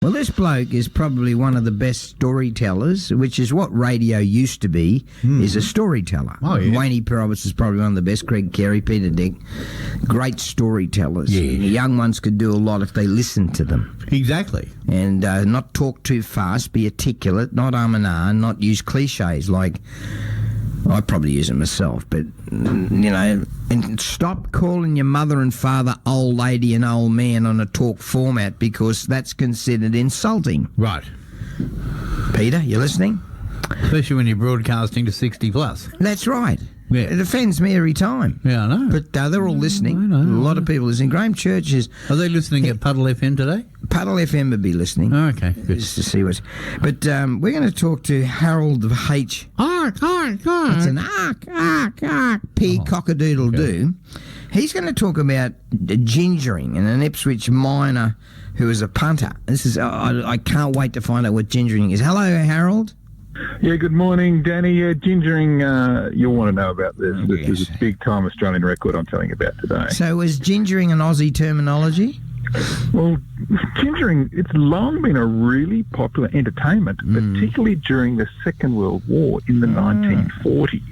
Well, this bloke is probably one of the best storytellers, which is what radio used to be, is a storyteller. Oh, yeah. Wayne Roberts is probably one of the best. Greg Carey, Peter Dick, great storytellers. Yeah. And the young ones could do a lot if they listened to them. Exactly. And not talk too fast, be articulate, not and not use cliches like... I probably use it myself, but, and stop calling your mother and father old lady and old man on a talk format because that's considered insulting. Right. Peter, you listening? Especially when you're broadcasting to 60 plus. That's right. Yeah. It offends me every time. Yeah, I know. But they're all listening. I know. A lot of people listening. Graham Church is... Are they listening at Puddle FM today? Puddle FM would be listening. Oh, okay, good. Just to see what's... But we're going to talk to Harold of H... Ark. It's an ark. P cock-a-doodle-doo. He's going to talk about gingering and an Ipswich miner who is a punter. This is... I can't wait to find out what gingering is. Hello, Harold. Yeah, good morning, Danny. Gingering, you'll want to know about this. This is a big-time Australian record I'm telling you about today. So is gingering an Aussie terminology? Well, gingering, it's long been a really popular entertainment, particularly during the Second World War in the 1940s.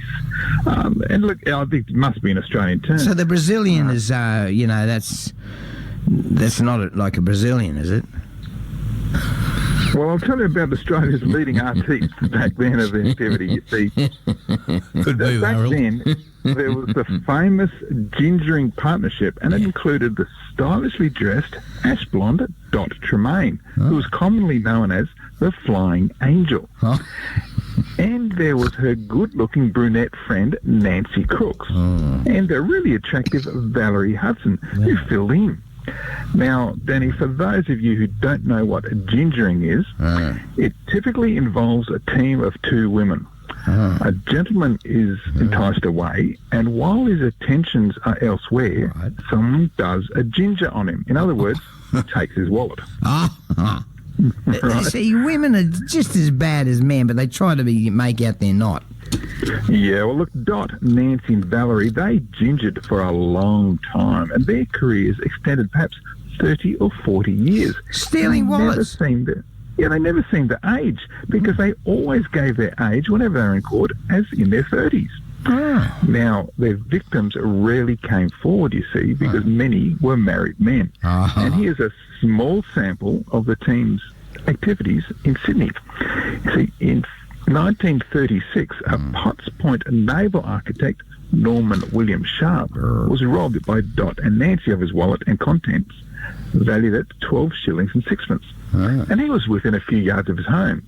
And look, I think it must be an Australian term. So the Brazilian is, that's not like a Brazilian, is it? Well, I'll tell you about Australia's leading artists back then of the activity. You see, Could be, back Harold. then there was the famous gingering partnership, and it included the stylishly dressed ash blonde Dot Tremaine, who was commonly known as the Flying Angel. And there was her good-looking brunette friend Nancy Crooks, and the really attractive Valerie Hudson, who filled in. Now, Danny, for those of you who don't know what gingering is, it typically involves a team of two women. A gentleman is enticed away, and while his attentions are elsewhere, someone does a ginger on him. In other words, takes his wallet. Right. See, women are just as bad as men, but they try to make out they're not. Yeah, well, look, Dot, Nancy and Valerie, they gingered for a long time, and their careers extended perhaps 30 or 40 years. Stealing wallets? They never seemed to age, because they always gave their age whenever they were in court as in their 30s. Now, their victims rarely came forward, you see, because many were married men. And here's a small sample of the team's activities in Sydney. See, in 1936, a Potts Point naval architect, Norman William Sharp, was robbed by Dot and Nancy of his wallet and contents, valued at 12 shillings and sixpence. And he was within a few yards of his home.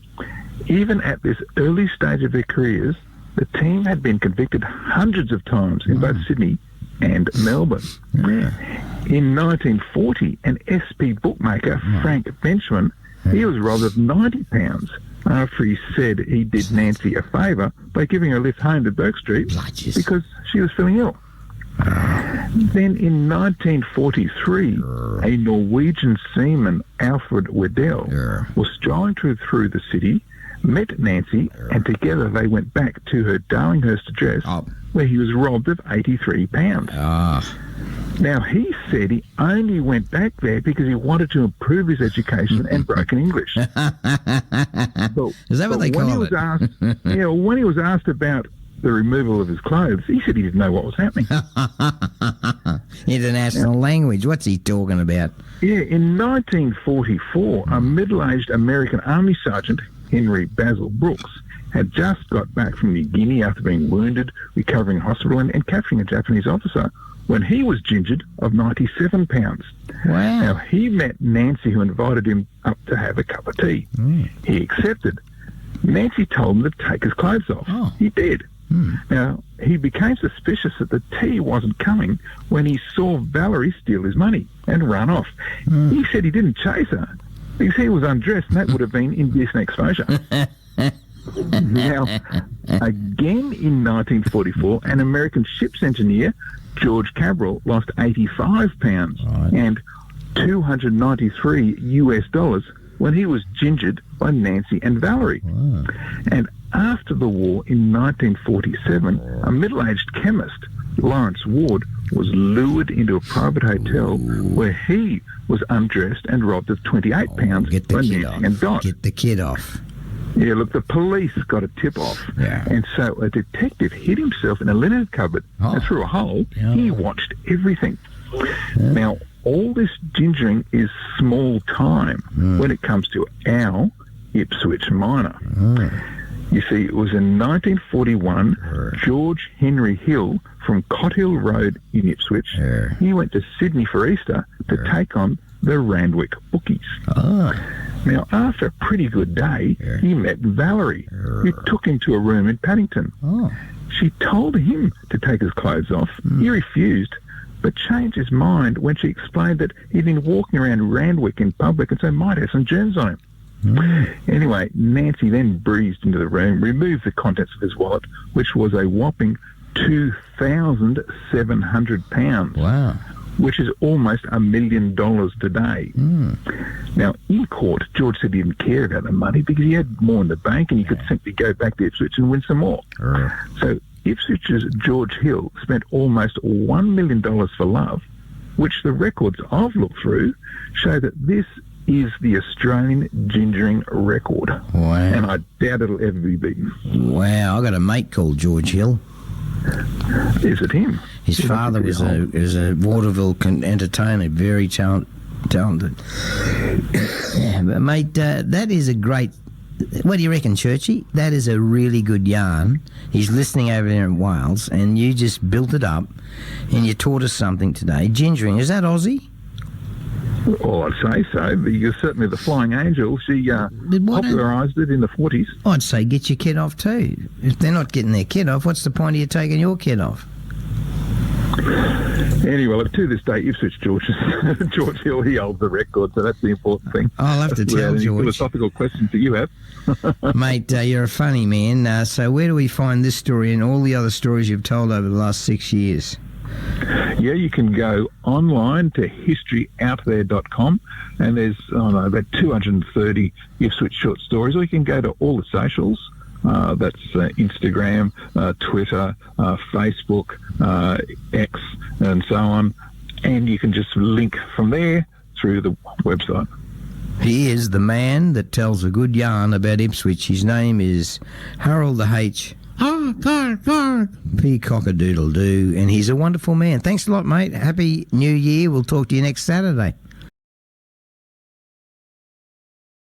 Even at this early stage of their careers, the team had been convicted hundreds of times in both Sydney and Melbourne. In 1940, an SP bookmaker, Frank Benchman, he was robbed of £90 after he said he did Nancy a favour by giving her a lift home to Burke Street because she was feeling ill. Then in 1943, a Norwegian seaman, Alfred Weddell, was strolling through the city, met Nancy, and together they went back to her Darlinghurst address, where he was robbed of £83. Now, he said he only went back there because he wanted to improve his education and broken English. Is that what they call it? When he was asked about the removal of his clothes, he said he didn't know what was happening. International language. What's he talking about? Yeah, in 1944, a middle-aged American Army Sergeant, Henry Basil Brooks, had just got back from New Guinea after being wounded, recovering in hospital, and capturing a Japanese officer when he was gingered of £97. Wow. Now, he met Nancy, who invited him up to have a cup of tea. He accepted. Nancy told him to take his clothes off. He did. Now, he became suspicious that the tea wasn't coming when he saw Valerie steal his money and run off. He said he didn't chase her because he was undressed, and that would have been indecent exposure. Now, again in 1944, an American ship's engineer, George Cabral, lost £85 and $293 US when he was gingered by Nancy and Valerie. And after the war in 1947, a middle-aged chemist, Lawrence Ward, was lured into a private hotel where he was undressed and robbed of £28 Get the by kid Nancy off. and Dot. Get the kid off. Yeah, look, the police got a tip-off. Yeah. And so a detective hid himself in a linen cupboard and through a hole, he watched everything. Now, all this gingering is small time when it comes to our Ipswich miner. You see, it was in 1941, George Henry Hill from Cothill Road in Ipswich. He went to Sydney for Easter to take on the Randwick bookies. Now, after a pretty good day, he met Valerie, who took him to a room in Paddington. She told him to take his clothes off. He refused, but changed his mind when she explained that he'd been walking around Randwick in public and so might have some germs on him. Anyway, Nancy then breezed into the room, removed the contents of his wallet, which was a whopping £2,700. Wow. Which is almost $1 million today. Now, in court, George said he didn't care about the money because he had more in the bank and he could simply go back to Ipswich and win some more. So Ipswich's George Hill spent almost $1 million for love, which the records I've looked through show that this is the Australian gingering record. Wow. And I doubt it'll ever be beaten. Wow, I got a mate called George Hill. Is it him? His father was a vaudeville entertainer, very talented. But mate, that is a great... What do you reckon, Churchy? That is a really good yarn. He's listening over there in Wales, and you just built it up, and you taught us something today. Gingering, is that Aussie? Well, I'd say so, because certainly the Flying Angel, she popularised it in the 40s. I'd say get your kid off too. If they're not getting their kid off, what's the point of you taking your kid off? Anyway, look, to this day, Ipswich George Hill, he holds the record, so that's the important thing. I'll have to tell any George. Philosophical questions that you have. Mate, you're a funny man. So where do we find this story and all the other stories you've told over the last 6 years? Yeah, you can go online to historyouthere.com, and there's about 230 Ipswich short stories, or you can go to all the socials. That's Instagram, Twitter, Facebook, X, and so on. And you can just link from there through the website. He is the man that tells a good yarn about Ipswich. His name is Harold the H. Peacock-a-doodle-doo, and he's a wonderful man. Thanks a lot, mate. Happy New Year. We'll talk to you next Saturday.